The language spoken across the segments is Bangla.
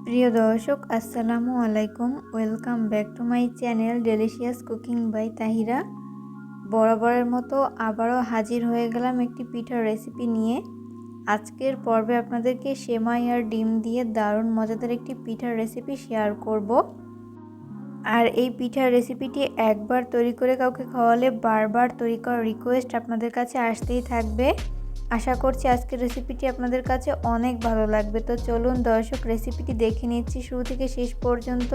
প্রিয় দর্শক আসসালামু আলাইকুম, welcome back to my channel delicious cooking by Tahira. বরাবরের মতো আবারও হাজির হয়ে গেলাম একটি পিঠার রেসিপি নিয়ে। আজকের পর্বে আপনাদেরকে সেমাই আর ডিম দিয়ে দারুণ মজাদার একটি পিঠার রেসিপি শেয়ার করব। আর এই পিঠার রেসিপিটি একবার তৈরি করে কাউকে খাওয়ালে বারবার তৈরি করার রিকোয়েস্ট আপনাদের কাছে আসতেই থাকবে। আশা করছি আজকের রেসিপিটি আপনাদের কাছে অনেক ভালো লাগবে। তো চলুন দর্শক, রেসিপিটি দেখে নিচ্ছি শুরু থেকে শেষ পর্যন্ত।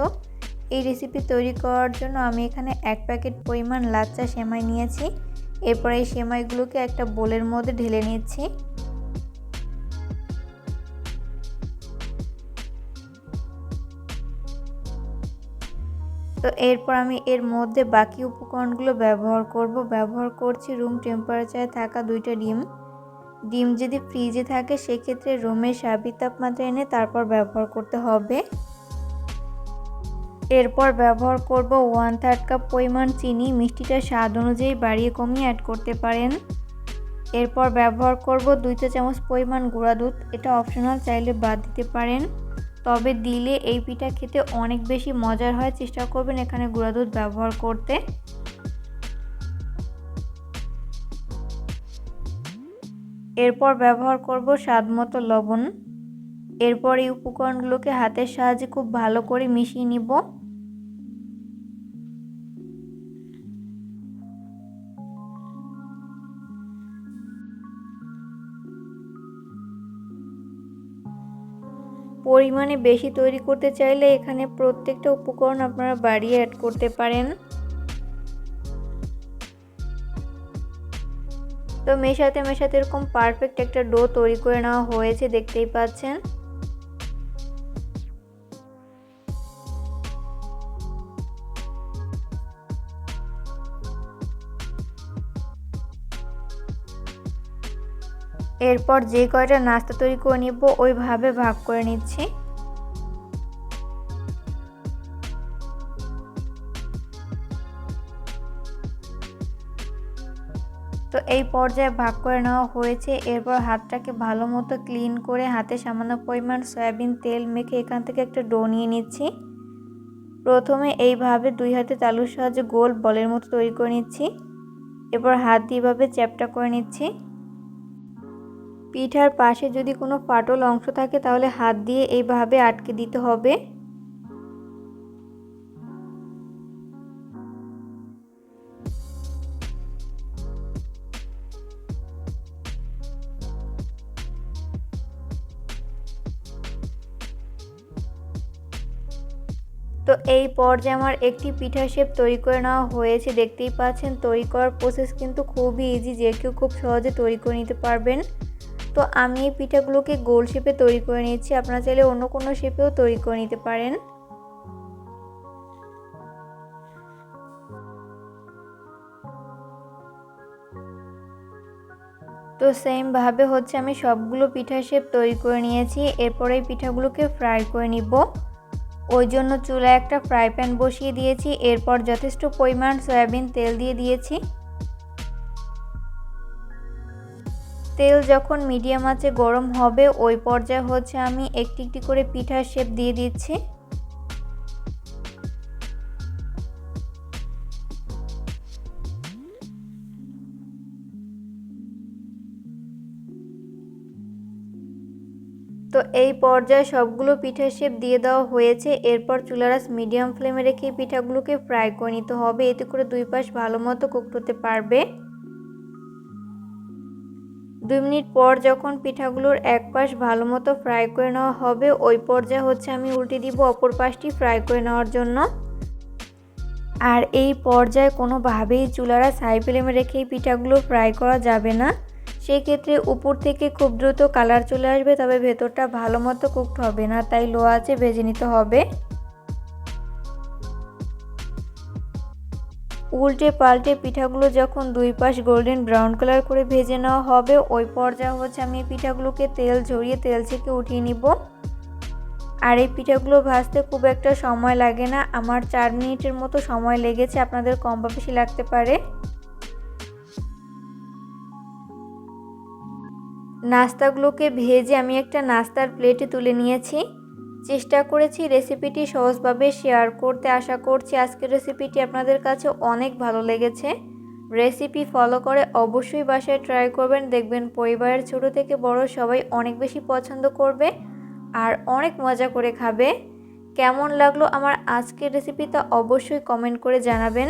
এই রেসিপি তৈরি করার জন্য আমি এখানে 1 প্যাকেট পরিমাণ লাচ্চা সেমাই নিয়েছি। এরপর এই সেমাইগুলোকে একটা বোলের মধ্যে ঢেলে নিচ্ছি। তো এরপর আমি এর মধ্যে বাকি উপকরণগুলো ব্যবহার করছি রুম টেম্পারেচারে থাকা 2টা ডিম যদি ফ্রিজে থাকে সেক্ষেত্রে রুমের স্বাভাবিক তাপমাত্রা এনে তারপর ব্যবহার করতে হবে। এরপর ব্যবহার করব 1/3 কাপ পরিমাণ চিনি। মিষ্টিটা স্বাদ অনুযায়ী বাড়িয়ে কমিয়ে অ্যাড করতে পারেন। এরপর ব্যবহার করব 2 চা চামচ পরিমাণ গুঁড়া দুধ। এটা অপশনাল, চাইলে বাদ দিতে পারেন, তবে দিলে এই পিঠা খেতে অনেক বেশি মজার হয়। চেষ্টা করবেন এখানে গুঁড়া দুধ ব্যবহার করতে। এরপর ব্যবহার করব স্বাদমতো লবণ। এরপর এই উপকরণগুলোকে হাতের সাহায্যে খুব ভালো করে মিশিয়ে নিব। পরিমাণে বেশি তৈরি করতে চাইলে এখানে প্রত্যেকটা উপকরণ আপনারা বাড়িয়ে অ্যাড করতে পারেন। তো মেশাতে মেশাতে এরকম পারফেক্ট একটা ডো তৈরি করে নেওয়া হয়েছে, দেখতেই পাচ্ছেন। এরপর যে কয়টা নাস্তা তৈরি করে নিব ওইভাবে ভাগ করে নিচ্ছি। তো এই পর্যায়ে ভাগ করে নেওয়া হয়েছে। এরপর হাতটাকে ভালো মতো ক্লিন করে হাতে সামান্য পরিমাণ সয়াবিন তেল মেখে এখান থেকে একটা ডো নিয়ে নিচ্ছি। প্রথমে এইভাবে 2 হাতে তালুর সাহায্যে গোল বলের মতো তৈরি করে নিচ্ছি। এরপর হাত দিয়ে এভাবে চ্যাপটা করে নিচ্ছি। পিঠার পাশে যদি কোনো ফাটল অংশ থাকে তাহলে হাত দিয়ে এইভাবে আটকে দিতে হবে। তো এই পর্যায়ে আমার একটি পিঠার শেপ তৈরি করে নেওয়া হয়েছে, দেখতেই পাচ্ছেন। তৈরি করার প্রসেস কিন্তু খুবই ইজি, যে কেউ খুব সহজে তৈরি করে নিতে পারবেন। তো আমি এই পিঠাগুলোকে গোল শেপে তৈরি করে নিচ্ছি। আপনারা চাইলে অন্য কোনো শেপেও তৈরি করে নিতে পারেন। তো সেম ভাবে আমি সবগুলো পিঠার শেপ তৈরি করে নিয়েছি। এরপর এই পিঠাগুলোকে ফ্রাই করে নিব। ওই জন্য চুলায় একটা ফ্রাই প্যান বসিয়ে দিয়েছি। এরপর যথেষ্ট পরিমাণ সয়াবিন তেল দিয়ে দিয়েছি। তেল যখন মিডিয়াম আঁচে গরম হবে ওই পর্যায়ে আমি একটি একটি করে পিঠার শেপ দিয়ে দিচ্ছি। তো এই পর্যায়ে সবগুলো পিঠার শেপ দিয়ে দেওয়া হয়েছে। এরপর চুলার আঁচ মিডিয়াম ফ্লেমে রেখে পিঠাগুলোকে ফ্রাই করে নিতে হবে, এতে করে 2 পাশ ভালো মতো কুকড হতে পারবে। 2 মিনিট পর যখন পিঠাগুলোর এক পাশ ভালো মতো ফ্রাই করে নেওয়া হবে ওই পর্যায়ে আমি উল্টে দিব অপর পাশটি ফ্রাই করে নেওয়ার জন্য। আর এই পর্যায়ে কোনোভাবেই চুলার আঁচ হাই ফ্লেমে রেখে পিঠাগুলো ফ্রাই করা যাবে না। সেক্ষেত্রে উপর থেকে খুব দ্রুত কালার চলে আসবে, তবে ভেতরটা ভালো মতো কুকড হবে না, তাই লো আঁচে ভেজে নিতে হবে। উল্টে পাল্টে পিঠাগুলো যখন 2 পাশ গোল্ডেন ব্রাউন কালার করে ভেজে নেওয়া হবে ওই পর্যায়ে আমি পিঠাগুলোকে তেল ঝরিয়ে তেল থেকে উঠিয়ে নিব। আর এই পিঠাগুলো ভাজতে খুব একটা সময় লাগে না, আমার 4 মিনিটের মতো সময় লেগেছে, আপনাদের কম বা বেশি লাগতে পারে। নাস্তাগুলোকে ভেজে আমি একটা নাস্তার প্লেটে তুলে নিয়েছি। চেষ্টা করেছি রেসিপিটি সহজভাবে শেয়ার করতে। আশা করছি আজকের রেসিপিটি আপনাদের কাছে অনেক ভালো লেগেছে। রেসিপি ফলো করে অবশ্যই বাসায় ট্রাই করবেন, দেখবেন পরিবারের ছোট থেকে বড় সবাই অনেক বেশি পছন্দ করবে আর অনেক মজা করে খাবে। কেমন লাগলো আমার আজকের রেসিপিটা অবশ্যই কমেন্ট করে জানাবেন।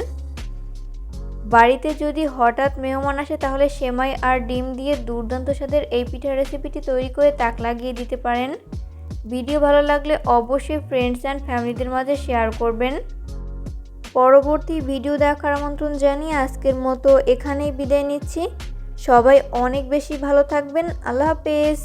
বাড়িতে যদি হঠাৎ মেহমান আসে তাহলে সেমাই আর ডিম দিয়ে দুর্দান্ত স্বাদের এই পিঠার রেসিপিটি তৈরি করে তাক লাগিয়ে দিতে পারেন। ভিডিও ভালো লাগলে অবশ্যই ফ্রেন্ডস অ্যান্ড ফ্যামিলিদের মাঝে শেয়ার করবেন। পরবর্তী ভিডিও দেখার আমন্ত্রণ জানিয়ে আজকের মতো এখানেই বিদায় নিচ্ছি। সবাই অনেক বেশি ভালো থাকবেন। আল্লাহ হাফেজ।